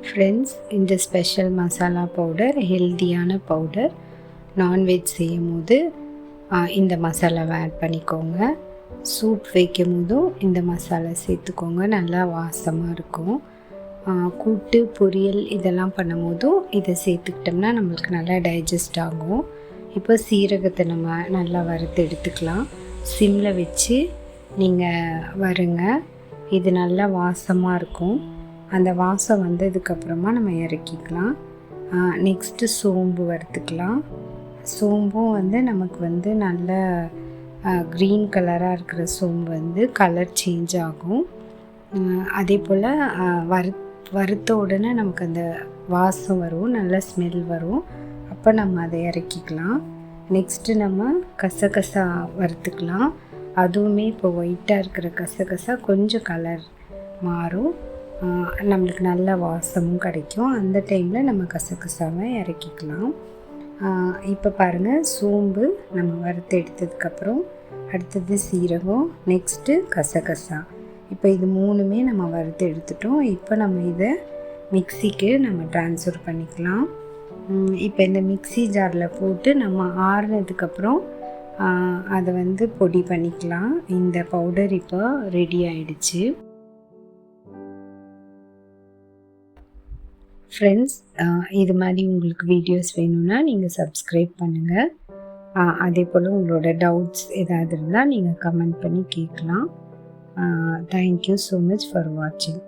Friends, இந்த special masala powder ஹெல்த்தியான powder. Non veg செய்யும் போது இந்த மசாலாவை ஆட் பண்ணிக்கோங்க. சூப் வைக்கும் போதும் இந்த மசாலா சேர்த்துக்கோங்க, நல்லா வாசமாக இருக்கும். கூட்டு பொரியல் இதெல்லாம் பண்ணும் போதும் இதை சேர்த்துக்கிட்டோம்னா நம்மளுக்கு நல்லா டைஜஸ்ட் ஆகும். இப்போ சீரகத்தை நம்ம நல்லா வறுத்து எடுத்துக்கலாம். சிம்மில் வச்சு நீங்கள் வருங்க. இது நல்லா வாசமாக இருக்கும். அந்த வாசம் வந்ததுக்கப்புறமா நம்ம இறக்கிக்கலாம். நெக்ஸ்ட்டு சோம்பு வறுத்துக்கலாம். சோம்பும் நமக்கு நல்ல க்ரீன் கலராக இருக்கிற சோம்பு கலர் சேஞ்ச் ஆகும். அதே போல் வறுத்த உடனே நமக்கு அந்த வாசம் வரும், நல்ல ஸ்மெல் வரும். அப்போ நம்ம அதை இறக்கிக்கலாம். நெக்ஸ்ட்டு நம்ம கசகசா வறுத்துக்கலாம். அதுவுமே இப்போ ஒயிட்டாக இருக்கிற கசகசா கொஞ்சம் கலர் மாறும், நம்மளுக்கு நல்ல வாசமும் கிடைக்கும். அந்த டைமில் நம்ம கசகசாவை இறக்கிக்கலாம். இப்போ பாருங்கள், சோம்பு நம்ம வறுத்து எடுத்ததுக்கப்புறம் அடுத்தது சீரகம், நெக்ஸ்ட்டு கசகசா. இப்போ இது மூணுமே நம்ம வறுத்து எடுத்துட்டோம். இப்போ நம்ம இதை மிக்சிக்கு நம்ம ட்ரான்ஸ்ஃபர் பண்ணிக்கலாம். இப்போ இந்த மிக்சி ஜாரில் போட்டு நம்ம ஆறுனதுக்கப்புறம் அதை பொடி பண்ணிக்கலாம். இந்த பவுடர் இப்போ ரெடி ஆயிடுச்சு. ஃப்ரெண்ட்ஸ், இது மாதிரி உங்களுக்கு வீடியோஸ் வேணும்னா நீங்கள் சப்ஸ்கிரைப் பண்ணுங்கள். அதே போல் உங்களோட டவுட்ஸ் ஏதாவது இருந்தால் நீங்கள் கமெண்ட் பண்ணி கேட்கலாம். Thank you so much for watching.